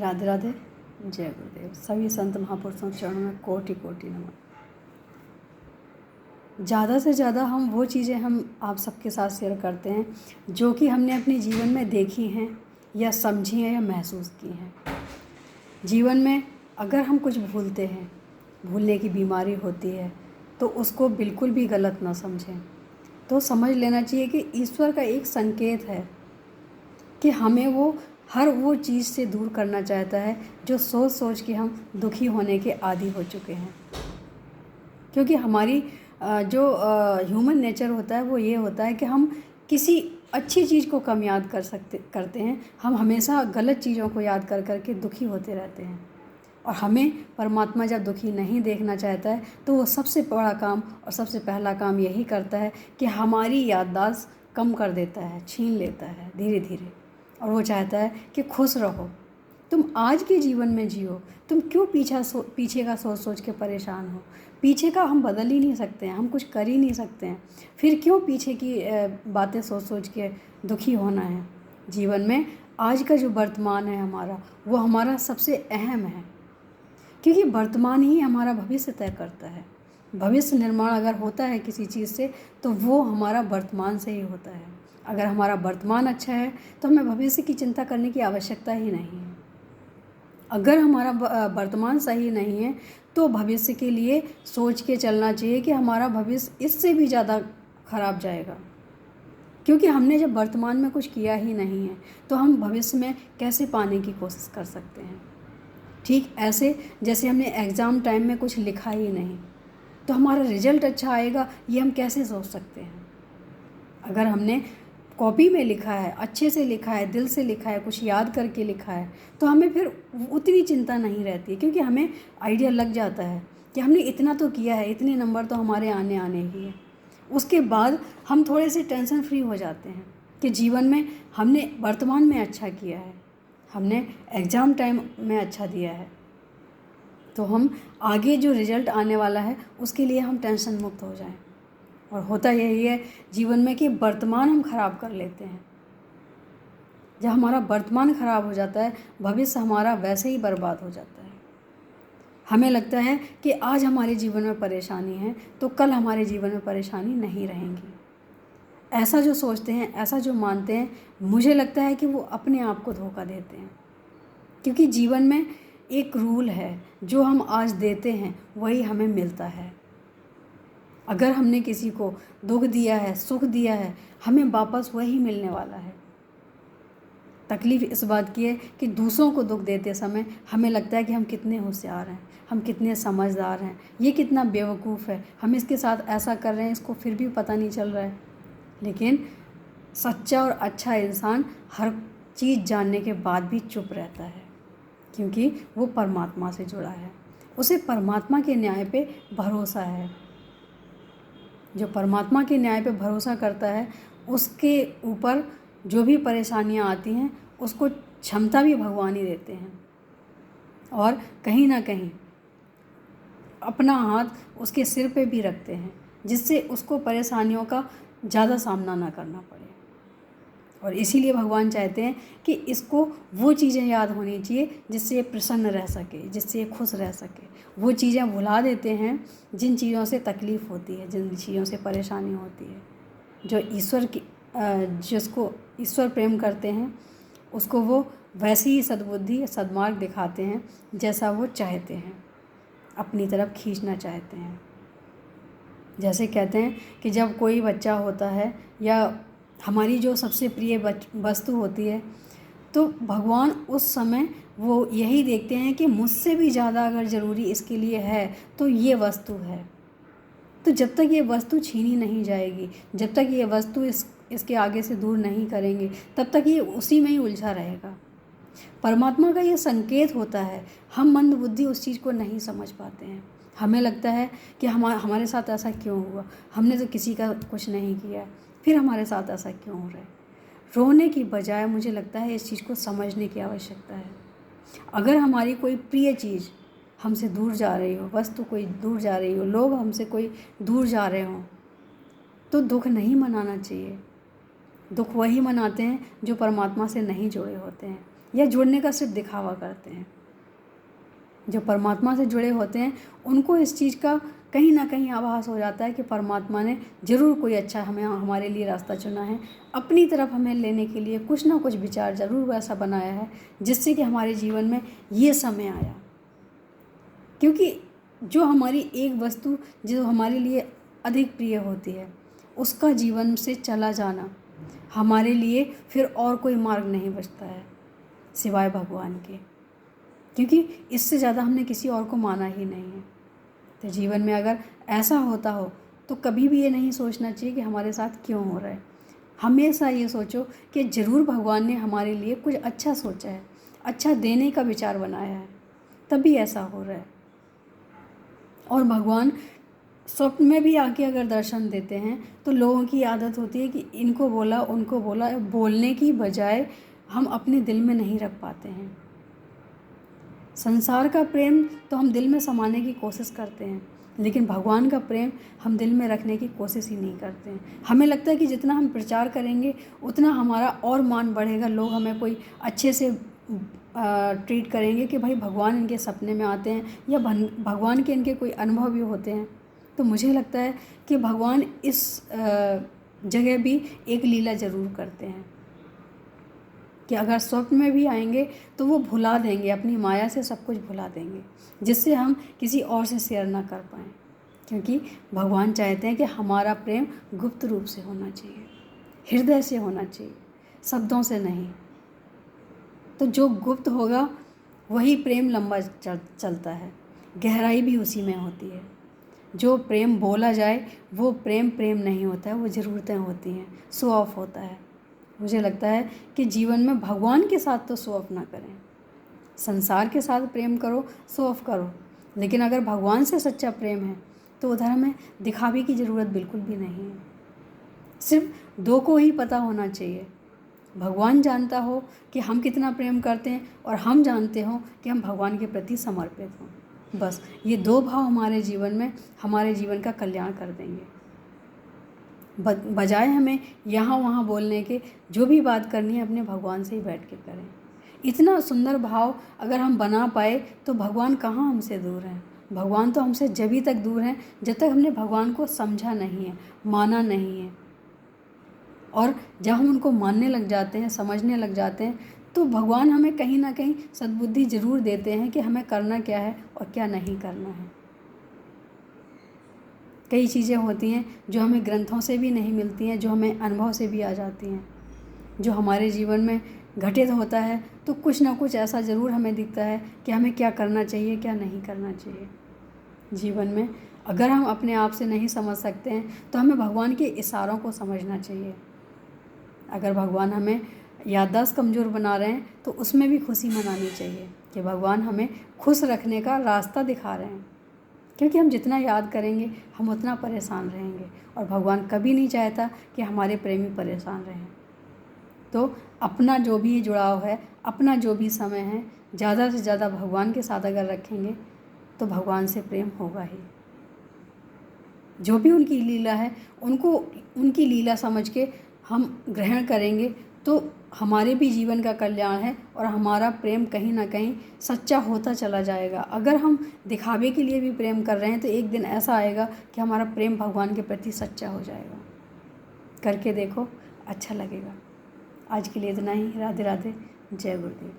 राधे राधे। जय गुरुदेव। सभी संत महापुरुषों के चरणों में कोटि कोटि नमन। ज़्यादा से ज़्यादा वो चीज़ें हम आप सबके साथ शेयर करते हैं जो कि हमने अपने जीवन में देखी हैं या समझी हैं या महसूस की हैं। जीवन में अगर हम कुछ भूलते हैं, भूलने की बीमारी होती है, तो उसको बिल्कुल भी गलत ना समझें। तो समझ लेना चाहिए कि ईश्वर का एक संकेत है कि हमें वो हर वो चीज़ से दूर करना चाहता है जो सोच सोच के हम दुखी होने के आदी हो चुके हैं। क्योंकि हमारी जो ह्यूमन नेचर होता है वो ये होता है कि हम किसी अच्छी चीज़ को कम याद करते हैं। हम हमेशा गलत चीज़ों को याद कर कर के दुखी होते रहते हैं। और हमें परमात्मा जब दुखी नहीं देखना चाहता है तो वो सबसे बड़ा काम और सबसे पहला काम यही करता है कि हमारी याददाश्त कम कर देता है, छीन लेता है धीरे धीरे। और वो चाहता है कि खुश रहो, तुम आज के जीवन में जियो। तुम क्यों पीछे का सोच सोच के परेशान हो? पीछे का हम बदल ही नहीं सकते हैं, हम कुछ कर ही नहीं सकते हैं, फिर क्यों पीछे की बातें सोच सोच के दुखी होना है? जीवन में आज का जो वर्तमान है हमारा, वो हमारा सबसे अहम है, क्योंकि वर्तमान ही हमारा भविष्य तय करता है। भविष्य निर्माण अगर होता है किसी चीज़ से तो वो हमारा वर्तमान से ही होता है। अगर हमारा वर्तमान अच्छा है तो हमें भविष्य की चिंता करने की आवश्यकता ही नहीं है। अगर हमारा वर्तमान सही नहीं है तो भविष्य के लिए सोच के चलना चाहिए कि हमारा भविष्य इससे भी ज़्यादा खराब जाएगा। क्योंकि हमने जब वर्तमान में कुछ किया ही नहीं है तो हम भविष्य में कैसे पाने की कोशिश कर सकते हैं? ठीक ऐसे जैसे हमने एग्ज़ाम टाइम में कुछ लिखा ही नहीं तो हमारा रिजल्ट अच्छा आएगा, ये हम कैसे सोच सकते हैं? अगर हमने कॉपी में लिखा है, अच्छे से लिखा है, दिल से लिखा है, कुछ याद करके लिखा है, तो हमें फिर उतनी चिंता नहीं रहती है, क्योंकि हमें आइडिया लग जाता है कि हमने इतना तो किया है, इतने नंबर तो हमारे आने ही है। उसके बाद हम थोड़े से टेंशन फ्री हो जाते हैं कि जीवन में हमने वर्तमान में अच्छा किया है, हमने एग्ज़ाम टाइम में अच्छा दिया है, तो हम आगे जो रिज़ल्ट आने वाला है उसके लिए हम टेंशन मुक्त हो जाएं। और होता यही है जीवन में कि वर्तमान हम ख़राब कर लेते हैं। जब हमारा वर्तमान ख़राब हो जाता है, भविष्य हमारा वैसे ही बर्बाद हो जाता है। हमें लगता है कि आज हमारे जीवन में परेशानी है तो कल हमारे जीवन में परेशानी नहीं रहेंगी। ऐसा जो सोचते हैं, ऐसा जो मानते हैं, मुझे लगता है कि वो अपने आप को धोखा देते हैं। क्योंकि जीवन में एक रूल है, जो हम आज देते हैं वही हमें मिलता है। अगर हमने किसी को दुख दिया है, सुख दिया है, हमें वापस वही मिलने वाला है। तकलीफ़ इस बात की है कि दूसरों को दुख देते समय हमें लगता है कि हम कितने होशियार हैं, हम कितने समझदार हैं, ये कितना बेवकूफ़ है, हम इसके साथ ऐसा कर रहे हैं, इसको फिर भी पता नहीं चल रहा है। लेकिन सच्चा और अच्छा इंसान हर चीज़ जानने के बाद भी चुप रहता है, क्योंकि वो परमात्मा से जुड़ा है, उसे परमात्मा के न्याय पे भरोसा है। जो परमात्मा के न्याय पे भरोसा करता है उसके ऊपर जो भी परेशानियां आती हैं उसको क्षमता भी भगवान ही देते हैं, और कहीं ना कहीं अपना हाथ उसके सिर पे भी रखते हैं, जिससे उसको परेशानियों का ज़्यादा सामना ना करना पड़े। और इसीलिए भगवान चाहते हैं कि इसको वो चीज़ें याद होनी चाहिए जिससे ये प्रसन्न रह सके, जिससे ये खुश रह सके। वो चीज़ें भुला देते हैं जिन चीज़ों से तकलीफ़ होती है, जिन चीज़ों से परेशानी होती है। जो ईश्वर की जिसको ईश्वर प्रेम करते हैं उसको वो वैसी ही सद्बुद्धि, सद्मार्ग दिखाते हैं जैसा वो चाहते हैं, अपनी तरफ खींचना चाहते हैं। जैसे कहते हैं कि जब कोई बच्चा होता है या हमारी जो सबसे प्रिय वस्तु होती है, तो भगवान उस समय वो यही देखते हैं कि मुझसे भी ज़्यादा अगर ज़रूरी इसके लिए है तो ये वस्तु है। तो जब तक ये वस्तु छीनी नहीं जाएगी, जब तक ये वस्तु इसके आगे से दूर नहीं करेंगे, तब तक ये उसी में ही उलझा रहेगा। परमात्मा का ये संकेत होता है, हम मंदबुद्धि उस चीज़ को नहीं समझ पाते हैं। हमें लगता है कि हमारे साथ ऐसा क्यों हुआ, हमने तो किसी का कुछ नहीं किया, फिर हमारे साथ ऐसा क्यों हो रहा है। रोने की बजाय मुझे लगता है इस चीज़ को समझने की आवश्यकता है। अगर हमारी कोई प्रिय चीज़ हमसे दूर जा रही हो, वस्तु कोई दूर जा रही हो, लोग हमसे कोई दूर जा रहे हों, तो दुख नहीं मनाना चाहिए। दुख वही मनाते हैं जो परमात्मा से नहीं जुड़े होते हैं। या जुड़ने का सिर्फ दिखावा करते हैं। जो परमात्मा से जुड़े होते हैं उनको इस चीज़ का कहीं ना कहीं आभास हो जाता है कि परमात्मा ने ज़रूर कोई अच्छा हमारे लिए रास्ता चुना है, अपनी तरफ हमें लेने के लिए कुछ ना कुछ विचार ज़रूर वैसा बनाया है जिससे कि हमारे जीवन में ये समय आया। क्योंकि जो हमारी एक वस्तु जो हमारे लिए अधिक प्रिय होती है उसका जीवन से चला जाना हमारे लिए फिर और कोई मार्ग नहीं बचता है सिवाय भगवान के, क्योंकि इससे ज़्यादा हमने किसी और को माना ही नहीं है। तो जीवन में अगर ऐसा होता हो तो कभी भी ये नहीं सोचना चाहिए कि हमारे साथ क्यों हो रहा है। हमेशा ये सोचो कि ज़रूर भगवान ने हमारे लिए कुछ अच्छा सोचा है, अच्छा देने का विचार बनाया है, तभी ऐसा हो रहा है। और भगवान स्वप्न में भी आके अगर दर्शन देते हैं तो लोगों की आदत होती है कि इनको बोला उनको बोला, बोलने की बजाय हम अपने दिल में नहीं रख पाते हैं। संसार का प्रेम तो हम दिल में समाने की कोशिश करते हैं, लेकिन भगवान का प्रेम हम दिल में रखने की कोशिश ही नहीं करते हैं। हमें लगता है कि जितना हम प्रचार करेंगे उतना हमारा और मान बढ़ेगा, लोग हमें कोई अच्छे से ट्रीट करेंगे कि भाई भगवान इनके सपने में आते हैं या भगवान के इनके कोई अनुभव भी होते हैं। तो मुझे लगता है कि भगवान इस जगह भी एक लीला ज़रूर करते हैं कि अगर स्वप्न में भी आएंगे तो वो भुला देंगे, अपनी माया से सब कुछ भुला देंगे, जिससे हम किसी और से शेयर ना कर पाएँ। क्योंकि भगवान चाहते हैं कि हमारा प्रेम गुप्त रूप से होना चाहिए, हृदय से होना चाहिए, शब्दों से नहीं। तो जो गुप्त होगा वही प्रेम लंबा चलता है, गहराई भी उसी में होती है। जो प्रेम बोला जाए वो प्रेम नहीं होता है, वो ज़रूरतें होती हैं, शो ऑफ होता है। मुझे लगता है कि जीवन में भगवान के साथ तो शो ऑफ ना करें, संसार के साथ प्रेम करो, शो ऑफ करो, लेकिन अगर भगवान से सच्चा प्रेम है तो उधर हमें दिखावे की ज़रूरत बिल्कुल भी नहीं है। सिर्फ दो को ही पता होना चाहिए, भगवान जानता हो कि हम कितना प्रेम करते हैं और हम जानते हो कि हम भगवान के प्रति समर्पित हों। बस ये दो भाव हमारे जीवन में हमारे जीवन का कल्याण कर देंगे। बजाय हमें यहाँ वहाँ बोलने के, जो भी बात करनी है अपने भगवान से ही बैठ के करें। इतना सुंदर भाव अगर हम बना पाए तो भगवान कहाँ हमसे दूर हैं। भगवान तो हमसे जभी तक दूर हैं जब तक हमने भगवान को समझा नहीं है, माना नहीं है। और जब हम उनको मानने लग जाते हैं, समझने लग जाते हैं, तो भगवान हमें कहीं ना कहीं सद्बुद्धि ज़रूर देते हैं कि हमें करना क्या है और क्या नहीं करना है। कई चीज़ें होती हैं जो हमें ग्रंथों से भी नहीं मिलती हैं, जो हमें अनुभव से भी आ जाती हैं। जो हमारे जीवन में घटित होता है तो कुछ ना कुछ ऐसा ज़रूर हमें दिखता है कि हमें क्या करना चाहिए, क्या नहीं करना चाहिए। जीवन में अगर हम अपने आप से नहीं समझ सकते हैं तो हमें भगवान के इशारों को समझना चाहिए। अगर भगवान हमें याददाश्त कमज़ोर बना रहे हैं तो उसमें भी खुशी मनानी चाहिए कि भगवान हमें खुश रखने का रास्ता दिखा रहे हैं। क्योंकि हम जितना याद करेंगे हम उतना परेशान रहेंगे, और भगवान कभी नहीं चाहता कि हमारे प्रेमी परेशान रहें। तो अपना जो भी जुड़ाव है, अपना जो भी समय है, ज़्यादा से ज़्यादा भगवान के साथ अगर रखेंगे तो भगवान से प्रेम होगा ही। जो भी उनकी लीला है उनको उनकी लीला समझ के हम ग्रहण करेंगे तो हमारे भी जीवन का कल्याण है और हमारा प्रेम कहीं ना कहीं सच्चा होता चला जाएगा। अगर हम दिखावे के लिए भी प्रेम कर रहे हैं तो एक दिन ऐसा आएगा कि हमारा प्रेम भगवान के प्रति सच्चा हो जाएगा। करके देखो, अच्छा लगेगा। आज के लिए इतना ही। राधे राधे, जय गुरुदेव।